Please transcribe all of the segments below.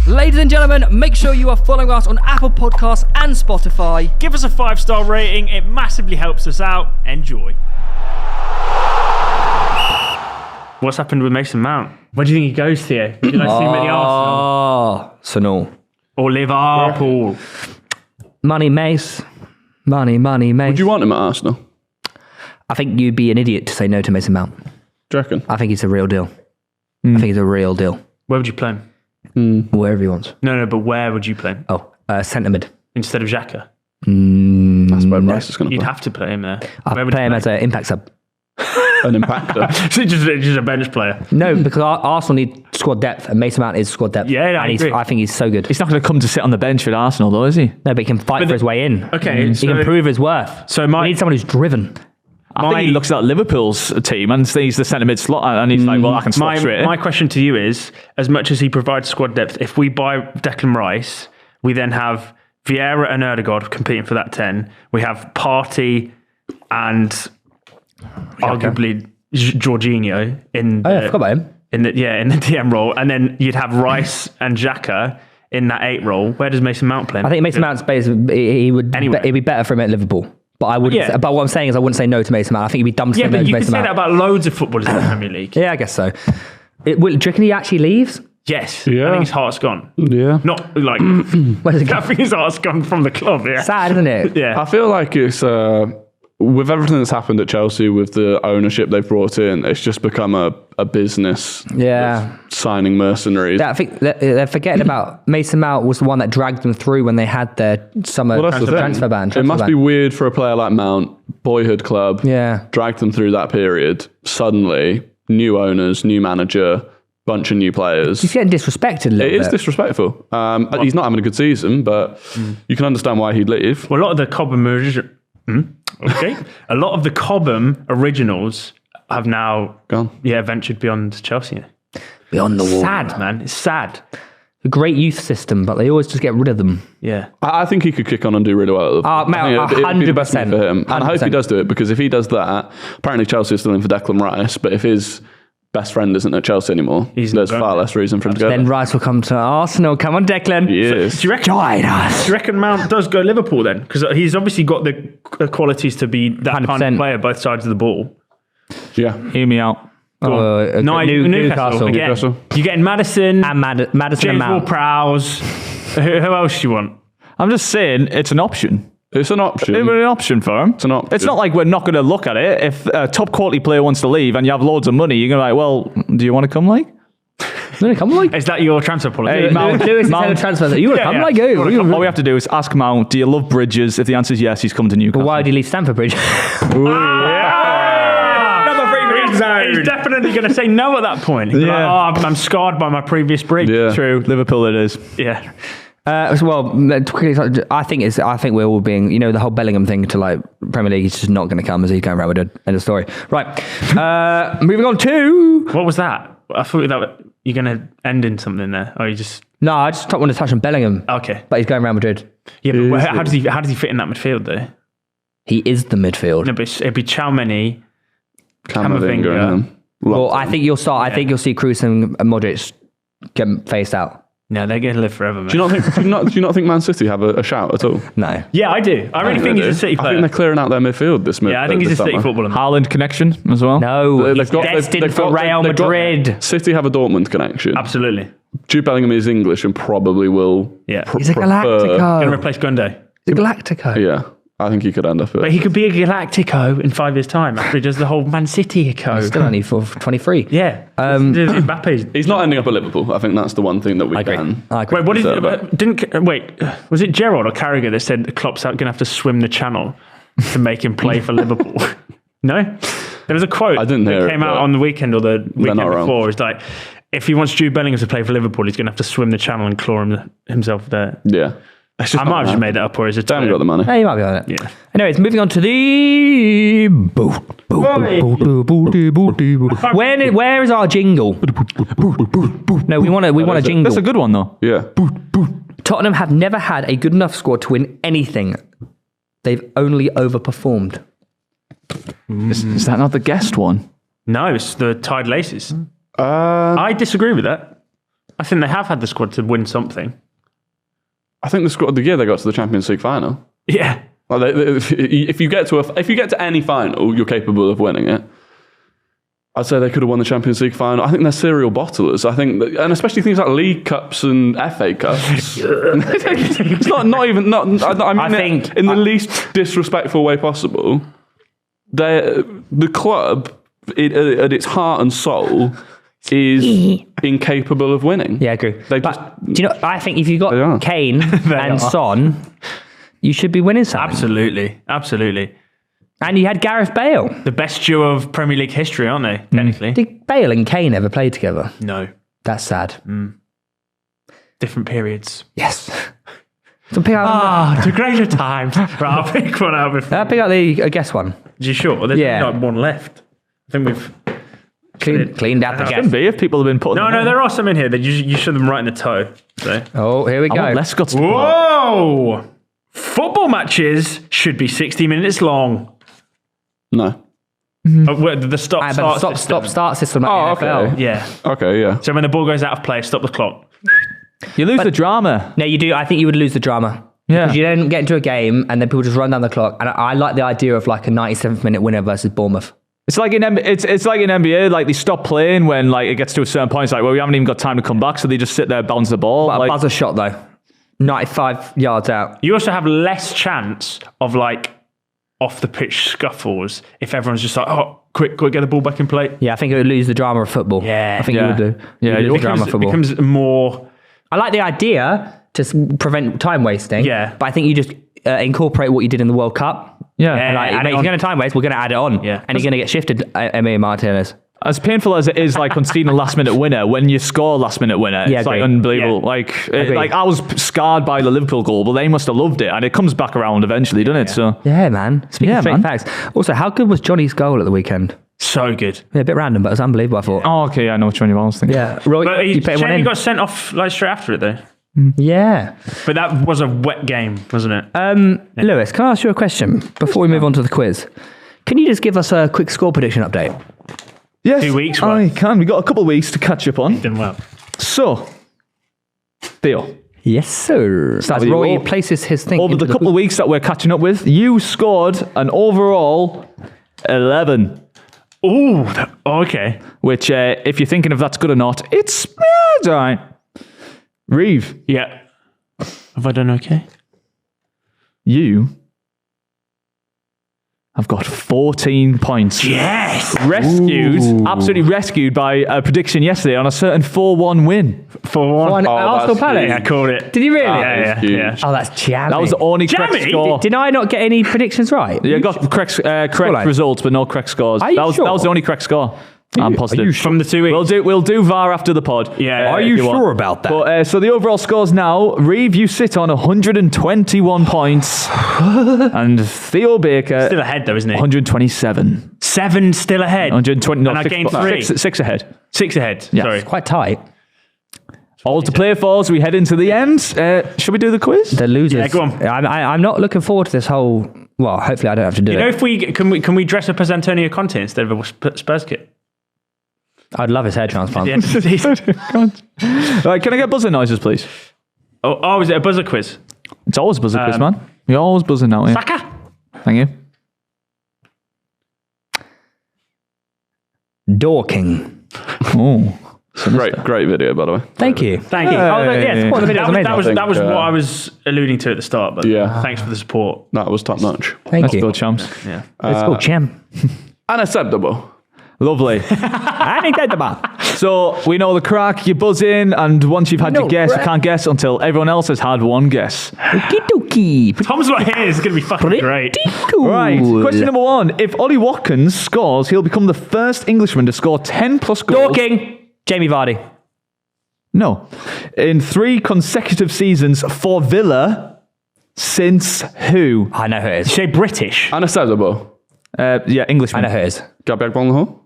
Ladies and gentlemen, make sure you are following us on Apple Podcasts and Spotify. Give us a 5-star rating. It massively helps us out. Enjoy. What's happened with Mason Mount? Where do you think he goes, Theo? Would you like to see him at the Arsenal? So no. Or Liverpool? Money, Mace. Money, Mace. Would you want him at Arsenal? I think you'd be an idiot to say no to Mason Mount. Do you reckon? I think he's a real deal. I think he's a real deal. Where would you play him? Wherever he wants. No, but where would you play him? Centre mid. Instead of Xhaka? That's where Rice is going to You'd play. have to play him there. I'd play him as an impact sub. An impactor. So just a bench player. No, because Arsenal need squad depth, and Mason Mount is squad depth. Yeah, I agree. I think he's so good. He's not going to come to sit on the bench with Arsenal, though, is he? No, but he can fight for his way in. Okay, He can prove his worth. So we need someone who's driven. I think he looks at Liverpool's team and sees the centre mid slot, and he's like, well, I can slot straight in. My question to you is, as much as he provides squad depth, if we buy Declan Rice, we then have Vieira and Erdegaard competing for that 10. We have Partey and arguably Jorginho in I forgot about him. in the DM role, and then you'd have Rice and Xhaka in that 8 role. Where does Mason Mount play? I think Mason Mount's base, it'd be better for him at Liverpool. But I would. Yeah. But what I'm saying is, I wouldn't say no to Mason Mount. I think it'd be dumb to say no but to you can Mason say Mount. that about loads of footballers in the Premier League. Yeah, I guess so. Do you reckon he actually leaves? Yes, Yeah. I think his heart's gone. Yeah. Not like Where does it go? I think his heart's gone from the club. Yeah, Sad, isn't it? yeah. I feel like it's with everything that's happened at Chelsea, with the ownership they've brought in, it's just become a business. Yeah. Signing mercenaries. I think they're forgetting about Mason Mount was the one that dragged them through when they had their summer Well, that's the thing. transfer ban. It must be weird for a player like Mount, boyhood club, dragged them through that period. Suddenly, new owners, new manager, bunch of new players. He's getting disrespected a little bit. It is disrespectful. He's not having a good season, but you can understand why he'd leave. Well, a lot of the Cobham a lot of the Cobham originals have now Gone. ventured beyond Chelsea. Beyond the wall. Sad, man. It's sad. A great youth system, but they always just get rid of them. Yeah. I think he could kick on and do really well. Mate, I think it'd be the best move 100%. for him. And I hope he does do it, because if he does that, apparently Chelsea is still in for Declan Rice, but if his best friend isn't at Chelsea anymore, there's far less reason for him to go Then there. Rice will come to Arsenal. Come on, Declan. Yes. Do you reckon? Join us. Do you reckon Mount does go Liverpool then? Because he's obviously got the qualities to be that kind of 100%. player both sides of the ball. Yeah. Hear me out. Newcastle. Again. Newcastle. You're getting Madison And Madison and James Mount. Ward-Prowse. Who else do you want? I'm just saying it's an option. It's an option. It's an option for him. It's an option. It's not like we're not going to look at it. If a top quality player wants to leave and you have loads of money, you're going to be like, well, do you want to come like? Come like. Is that your transfer policy? Hey, Mount, Lewis is Mount- head of transfer. You want to come yeah. like you? All we have to do is ask Mount, do you love Bridges? If the answer is yes, he's come to Newcastle. Why did he leave Stamford Bridge? He's definitely going to say no at that point. He's Yeah. like, I'm scarred by my previous bridge. Yeah. True, Liverpool it is. Yeah. I think we're all being, the whole Bellingham thing to like Premier League. He's just not going to come as he's going around with End of story. Right. Moving on to. What was that? I thought that you're going to end in something there. Or you just... No, I just want to touch on Bellingham. Okay. But he's going around Madrid. Yeah, but how does he fit in that midfield though? He is the midfield. No, but it'd be Camavinga. Camavinga. Well, I think you'll start. I think you'll see Kroos and Modric get phased out. No, they're going to live forever, man. Do you not think Man City have a shout at all? No. Yeah, I do. I really think he's a City I player. think they're clearing out their midfield this Yeah, I think he's a City footballer. Haaland connection as well. No, They've he's got- destined they've for got- Real they've got- Madrid. City have a Dortmund connection. Absolutely. Jude Bellingham is English and probably will. Yeah. He's a Going to Galactico. replace Gundogan. He's a Galactico. Yeah, I think he could end up at. But he could be a Galactico in 5 years' time after he does the whole Man City echo. Still only for 23. Yeah. Mbappe's. He's not ending up at Liverpool. I think that's the one thing that we can. I agree. Wait, what So, was it Gerrard or Carragher that said Klopp's going to have to swim the channel to make him play for Liverpool? No? There was a quote I didn't that hear it, came out but on the weekend or the weekend not wrong. before. It's like, if he wants Jude Bellingham to play for Liverpool, he's going to have to swim the channel and claw himself there. Yeah. I might have just made that up, or is it? They haven't got the money. Hey, you might be on it. Yeah. Anyways, moving on to the. Where is our jingle? No, we want a jingle. That's a good one though. Yeah. Tottenham have never had a good enough squad to win anything. They've only overperformed. Is that not the guest one? No, it's the tied laces. Uh, I disagree with that. I think they have had the squad to win something. I think the year they got to the Champions League final. Yeah. Well, if you get to any final, you're capable of winning it. I'd say they could have won the Champions League final. I think they're serial bottlers. I think, and especially things like League Cups and FA Cups. It's not even. I mean, I think in the least disrespectful way possible. The club, at its heart and soul, is incapable of winning. Yeah, I agree. They but just, do you know? I think if you got Kane and Son, you should be winning something. Absolutely. And you had Gareth Bale. The best duo of Premier League history, aren't they? Technically. Did Bale and Kane ever play together? No. That's sad. Different periods. Yes. So pick out to greater times. Right, I'll pick one out before. pick out the guess one. Are you sure? There's not one left. I think we've cleaned out the guess. Shouldn't be if people have been putting. No, there are some in here that you should them right in the toe. So. Oh, here we go. Lescott's. Whoa! Football matches should be 60 minutes long. no. The start system like the NFL. okay. Yeah. Okay, yeah. So when the ball goes out of play, stop the clock. You lose the drama. No, you do. I think you would lose the drama. Yeah. Because you don't get into a game and then people just run down the clock. And I like the idea of like a 97th minute winner versus Bournemouth. It's like in NBA, like they stop playing when like it gets to a certain point. It's like, well, we haven't even got time to come back, so they just sit there, bounce the ball. But a buzzer shot though, 95 yards out. You also have less chance of like off the pitch scuffles if everyone's just like, oh, quick, get the ball back in play. Yeah, I think it would lose the drama of football. Yeah. I think you would do. Yeah, You it lose the drama of It football. becomes more. I like the idea to prevent time wasting. Yeah. But I think you just incorporate what you did in the World Cup. Yeah. And like, add mate, it if you're on. going to time waste, we're going to add it on. Yeah. And you're going to get shifted, Emile Martinez. As painful as it is, like conceding a last-minute winner, when you score a last-minute winner, Yeah, it's like agree. unbelievable. Yeah. Like I was scarred by the Liverpool goal, but they must have loved it, and it comes back around eventually, doesn't it? So Yeah, man. Speaking Yeah, of straight man. facts. Also, how good was Johnny's goal at the weekend? So good. Yeah, a bit random, but it was unbelievable, I thought. Oh, okay, I know which one you was thinking. Yeah. Roy, But you put one he in. got sent off like straight after it though. Yeah. But that was a wet game, wasn't it? Lewis, can I ask you a question before we move on to the quiz? Can you just give us a quick score prediction update? Yes, 2 weeks I worth. can. We've got a couple of weeks to catch up on. Done well. So, Theo, Yes, sir. As you Roy all. places his thing over into the couple of weeks that we're catching up with, you scored an overall 11. Ooh, okay. Which, if you're thinking if that's good or not, it's all right. Reeve, Yeah. Have I done okay? you have got 14 points. Yes. Absolutely rescued by a prediction yesterday on a certain 4-1 win. For one. on Arsenal that's Palace. Yeah, I called it. Did you really? Yeah. Oh, that's jammy. That was the only correct Jammy? score. Did I not get any predictions right? You got correct Scoreline. results, but no correct scores. Are you That was sure? the only correct score. I'm positive. From the 2 weeks. We'll do VAR after the pod. Yeah. Are if you want. sure about that? But so the overall scores now: Reeve, you sit on 121 points, and Theo Baker Still ahead though, isn't it? 127. 7 still ahead. 120. No, And I gained 3. six ahead. 6 ahead. Yeah. Sorry. Quite tight. All to play for as we head into the end. Should we do the quiz? The losers. Yeah, go on. I'm not looking forward to this whole. Well, hopefully I don't have to do You it. know, if we can we dress up as Antonio Conte instead of a Spurs kit? I'd love his hair transplant. At the end of the season. Right, can I get buzzer noises, please? Oh, is it a buzzer quiz? It's always a buzzer quiz, man. You're always buzzing now. Yeah. Saka. Thank you. Dorking. Oh, Great video, by the way. Thank you. Thank you. Yeah, support the video. That was I think, what I was alluding to at the start. But Yeah. thanks for the support. That was top notch. Thank let's you. go, champs. Yeah. Let's go, Chim. Unacceptable. Lovely. So we know the crack. You buzz in, and once you've had your guess, you can't guess until everyone else has had one guess. Okie dokie. Tom's not here. It's going to be fucking great. Pretty cool. Right. Question number 1. If Ollie Watkins scores, he'll become the first Englishman to score 10 plus goals. Dorking. Jamie Vardy. No. In 3 consecutive seasons for Villa since who? I know who it is. Say British. Unacceptable. Yeah, I Englishman. know who it is. Gabriel Bonhol.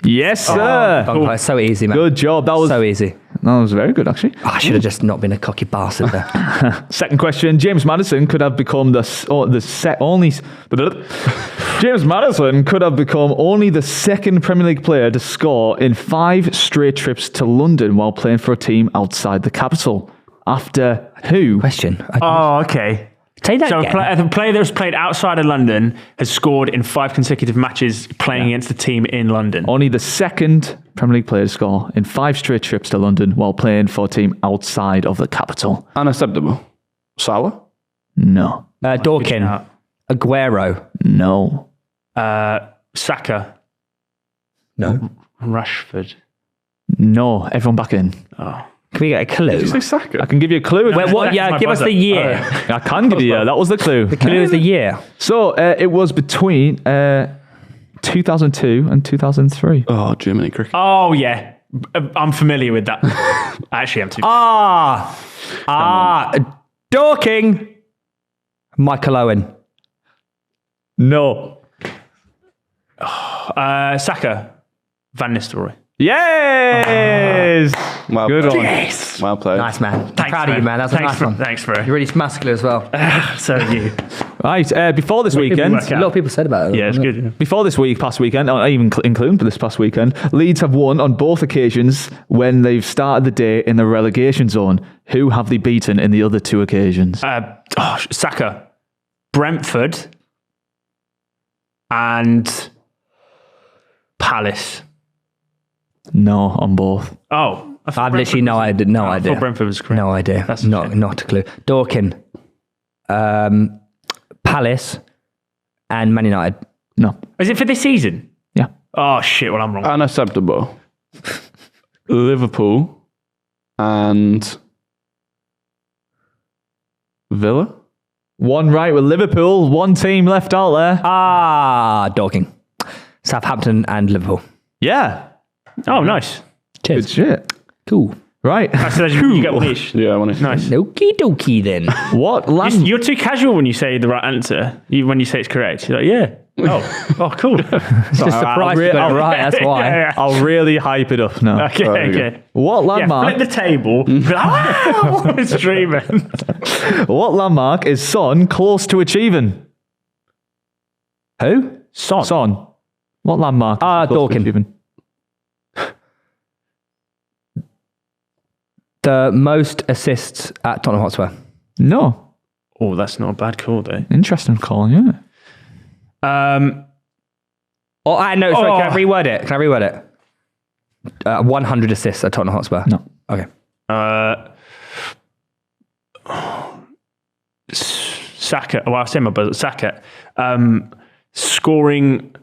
Yes, sir. Oh, so easy, man. Good job. That was So easy. very good, actually. Oh, I should have just not been a cocky bastard there. Second question: James Maddison could have become James Maddison could have become only the second Premier League player to score in 5 straight trips to London while playing for a team outside the capital. After who? Question. Oh, okay. Say that So again. a player that was played outside of London has scored in 5 consecutive matches playing against a team in London. Only the second Premier League player to score in 5 straight trips to London while playing for a team outside of the capital. Unacceptable. Salah? No. Dorkin. Aguero. No. Saka. No. Rashford. No. Everyone back in. Can we get a clue? Did you say Saka? I can give you a clue. Wait, what? That's Yeah, my give us buzzer. the year. I can give you. That was the clue. The clue is the year. So it was between 2002 and 2003. Oh, Jiminy Cricket. Oh, yeah. I'm familiar with that. Actually, I'm too. Dorking. Michael Owen. No. Saka. Van Nistelrooy. Yes. Well Good played. one. Yes. Well played. Nice, man. Thanks, Proud of you, man. That's a nice one. Thanks, bro. You're really muscular as well. So are you. Right. Before this weekend. work A lot of people said about it. Yeah, it's good. Yeah. Before this past weekend, or even including for this past weekend, Leeds have won on both occasions when they've started the day in the relegation zone. Who have they beaten in the other 2 occasions? Saka. Brentford. And Palace. No, on both. Oh. I thought I've literally Brentford no I idea. thought Brentford was correct. No idea. That's a not shame. not a clue. Dorkin, Palace, and Man United. No. Is it for this season? Yeah. Oh, shit. Well, I'm wrong. Unacceptable. Liverpool and Villa? One right with Liverpool. One team left out there. Dorking, Southampton and Liverpool. Yeah. Oh, nice. Good shit. Cool. Right. So you get one each. Yeah, I want it. Nice. Okie dokie then. What land? You're too casual when you say the right answer. When you say it's correct, you're like, yeah. Oh, cool. Just surprised you got it right. That's why. Yeah. I'll really hype it up now. Okay, There you okay. What Yeah, landmark? flip the table. Wow, it's dreaming. What landmark is Son close to achieving? Who? Son. What landmark? is he close to Dorking. achieving? The most assists at Tottenham Hotspur. No. Oh, that's not a bad call, though. Interesting call. Yeah. Oh, I know. Sorry, Oh. can I reword it? 100 assists at Tottenham Hotspur. No. Okay. Saka. Well, I say my buzzer. Saka. Scoring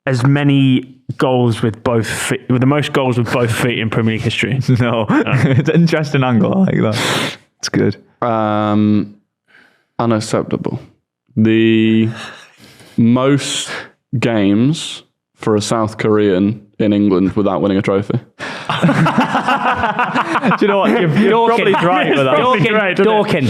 as many goals with both feet, with the most goals with both feet in Premier League history. No. It's an interesting angle. I like that. It's good. Unacceptable. The most games for a South Korean in England without winning a trophy. Do you know what? You're probably right with that. Dorking. Right, doesn't it? Dorking.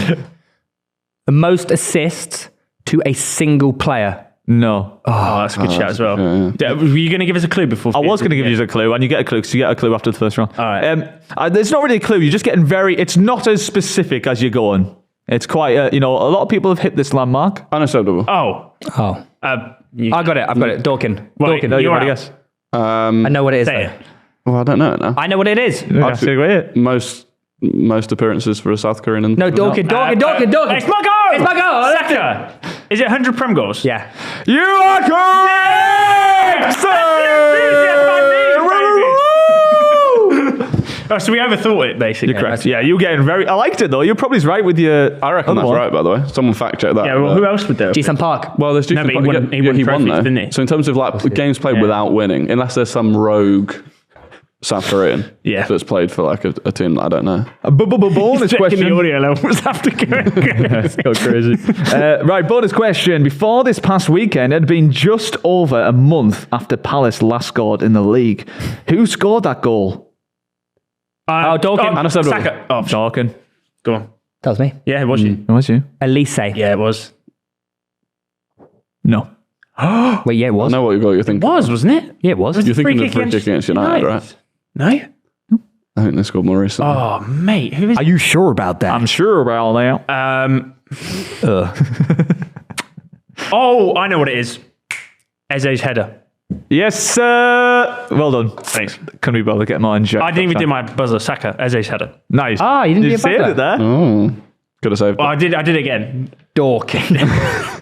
The most assists to a single player. No. Oh, that's a good shout as well. yeah. Were you going to give us a clue before? I was going to give you a clue, and you get a clue because you get a clue after the first round. All right. There's not really a clue. You're just getting it's not as specific as you're going. It's quite, a lot of people have hit this landmark. Unacceptable. Oh. Oh. I've I've got it. Dorking. Wait, No, you you're already out. guess. I know what it is. Say though. it. Well, I don't know it now. I know what it is. Yeah, so wait. Most appearances for a South Korean. No, Dorking. It's my goal! It's my goal. Saka! Is it 100 Prem goals? Yeah. You are correct, Oh, so we overthought it, basically. You're correct. Yeah, you're getting very. I liked it though. You're probably right with your. I reckon other that's one. right, by the way. Someone fact check that. Yeah, well, who else would there? Jisan Park. Well, there's No, but he won- he won trophies, though. didn't he? So in terms of like games played Yeah. without winning, unless there's some rogue South Korean Yeah. that's played for like a team that I don't know. A bonus Checking question. the audio levels after going. Go crazy. Right, bonus question. Before this past weekend, it had been just over a month after Palace last scored in the league. Who scored that goal? Dorking. Unacceptable. Saka. Oh, Talking. go on. That was me. Yeah, it was you. It was you? Elise. Yeah, it was. No. Wait, yeah, it I was. know what you're thinking. Wasn't it? Yeah, it was. You're thinking Free of free kick against United, right? No? I think they scored more recently. Oh, mate. Who is Are you sure about that? I'm sure about that. Oh, I know what it is. Eze's header. Yes, sir. Well done. Thanks. Couldn't be bothered getting mine. I didn't even do my buzzer. Saka. Eze's header. Nice. Ah, you didn't Did do you your see buzzer? it there? Oh, could have saved Well, that. I did it again. Dorking.